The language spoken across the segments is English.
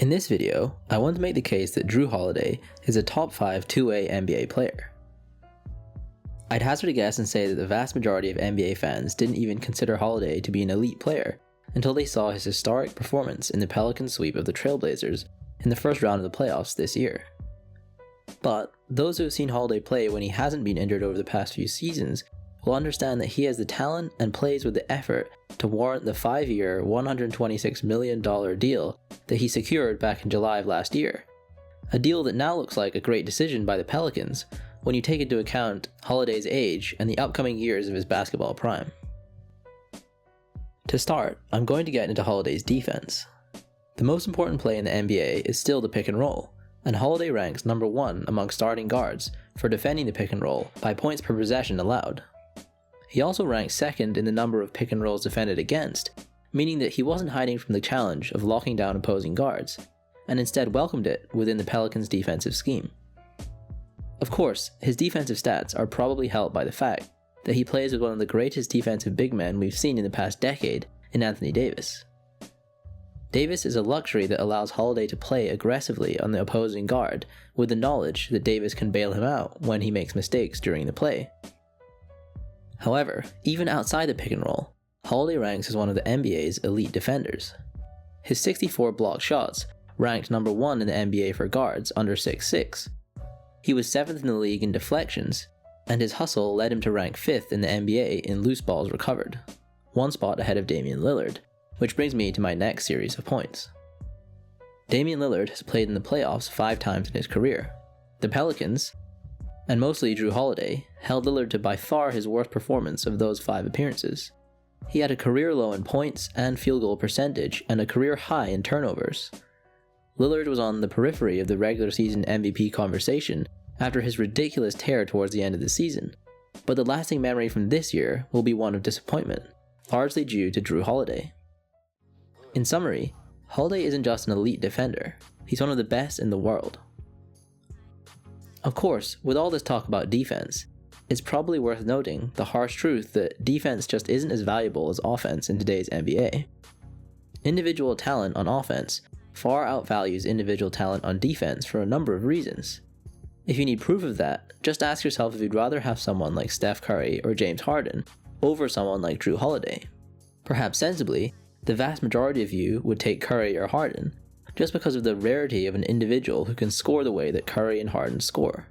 In this video, I want to make the case that Jrue Holiday is a top 5 two-way NBA player. I'd hazard a guess and say that the vast majority of NBA fans didn't even consider Holiday to be an elite player until they saw his historic performance in the Pelicans sweep of the Trailblazers in the first round of the playoffs this year. But those who have seen Holiday play when he hasn't been injured over the past few seasons will understand that he has the talent and plays with the effort to warrant the 5-year, $126 million deal that he secured back in July of last year. A deal that now looks like a great decision by the Pelicans when you take into account Holiday's age and the upcoming years of his basketball prime. To start, I'm going to get into Holiday's defense. The most important play in the NBA is still the pick and roll, and Holiday ranks number 1 among starting guards for defending the pick and roll by points per possession allowed. He also ranks second in the number of pick and rolls defended against, meaning that he wasn't hiding from the challenge of locking down opposing guards, and instead welcomed it within the Pelicans' defensive scheme. Of course, his defensive stats are probably helped by the fact that he plays with one of the greatest defensive big men we've seen in the past decade in Anthony Davis. Davis is a luxury that allows Holiday to play aggressively on the opposing guard with the knowledge that Davis can bail him out when he makes mistakes during the play. However, even outside the pick and roll, Holiday ranks as one of the NBA's elite defenders. His 64 blocked shots ranked number 1 in the NBA for guards under 6'6". He was 7th in the league in deflections, and his hustle led him to rank 5th in the NBA in loose balls recovered, one spot ahead of Damian Lillard, which brings me to my next series of points. Damian Lillard has played in the playoffs 5 times in his career. The Pelicans, and mostly Jrue Holiday, held Lillard to by far his worst performance of those 5 appearances. He had a career low in points and field goal percentage and a career high in turnovers. Lillard was on the periphery of the regular season MVP conversation after his ridiculous tear towards the end of the season, but the lasting memory from this year will be one of disappointment, largely due to Jrue Holiday. In summary, Holiday isn't just an elite defender, he's one of the best in the world. Of course, with all this talk about defense, it's probably worth noting the harsh truth that defense just isn't as valuable as offense in today's NBA. Individual talent on offense far outvalues individual talent on defense for a number of reasons. If you need proof of that, just ask yourself if you'd rather have someone like Steph Curry or James Harden over someone like Jrue Holiday. Perhaps sensibly, the vast majority of you would take Curry or Harden, just because of the rarity of an individual who can score the way that Curry and Harden score.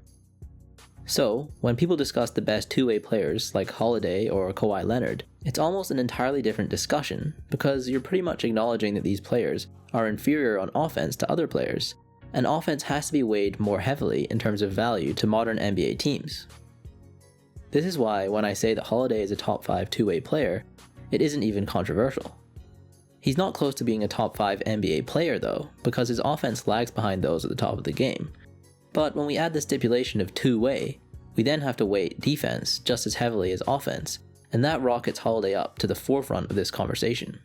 So, when people discuss the best two-way players like Holiday or Kawhi Leonard, it's almost an entirely different discussion because you're pretty much acknowledging that these players are inferior on offense to other players, and offense has to be weighed more heavily in terms of value to modern NBA teams. This is why when I say that Holiday is a top 5 two-way player, it isn't even controversial. He's not close to being a top 5 NBA player though, because his offense lags behind those at the top of the game. But when we add the stipulation of two-way, we then have to weight defense just as heavily as offense, and that rockets Holiday up to the forefront of this conversation.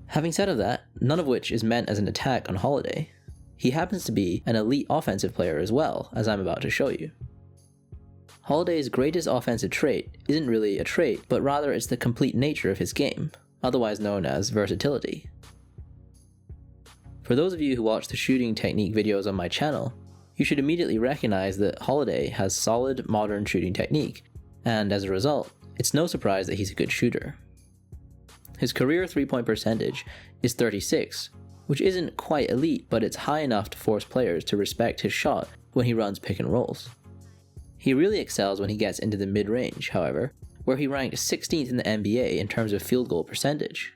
Having said of that, none of which is meant as an attack on Holiday. He happens to be an elite offensive player as well, as I'm about to show you. Holiday's greatest offensive trait isn't really a trait, but rather it's the complete nature of his game, otherwise known as versatility. For those of you who watch the shooting technique videos on my channel, you should immediately recognize that Holiday has solid modern shooting technique, and as a result, it's no surprise that he's a good shooter. His career 3-point percentage is 36, which isn't quite elite, but it's high enough to force players to respect his shot when he runs pick and rolls. He really excels when he gets into the mid-range, however, where he ranked 16th in the NBA in terms of field goal percentage.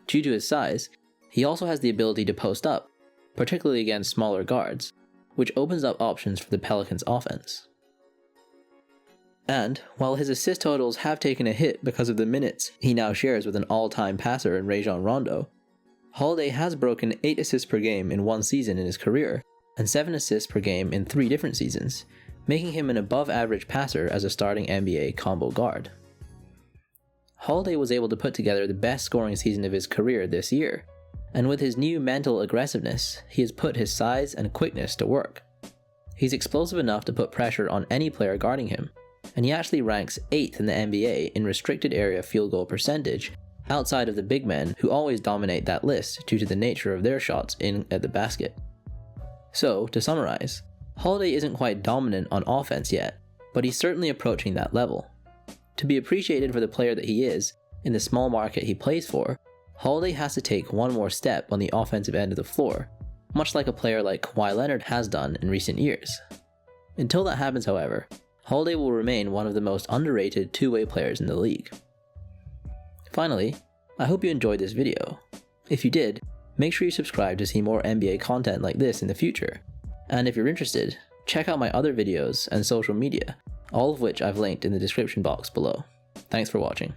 Due to his size, he also has the ability to post up, particularly against smaller guards, which opens up options for the Pelicans' offense. And, while his assist totals have taken a hit because of the minutes he now shares with an all-time passer in Rajon Rondo, Holiday has broken 8 assists per game in one season in his career, and 7 assists per game in 3 different seasons, making him an above-average passer as a starting NBA combo guard. Holiday was able to put together the best scoring season of his career this year, and with his new mental aggressiveness, he has put his size and quickness to work. He's explosive enough to put pressure on any player guarding him, and he actually ranks 8th in the NBA in restricted area field goal percentage outside of the big men who always dominate that list due to the nature of their shots in at the basket. So, to summarize, Holiday isn't quite dominant on offense yet, but he's certainly approaching that level. To be appreciated for the player that he is, in the small market he plays for, Holiday has to take one more step on the offensive end of the floor, much like a player like Kawhi Leonard has done in recent years. Until that happens, however, Holiday will remain one of the most underrated two-way players in the league. Finally, I hope you enjoyed this video. If you did, make sure you subscribe to see more NBA content like this in the future. And if you're interested, check out my other videos and social media, all of which I've linked in the description box below. Thanks for watching.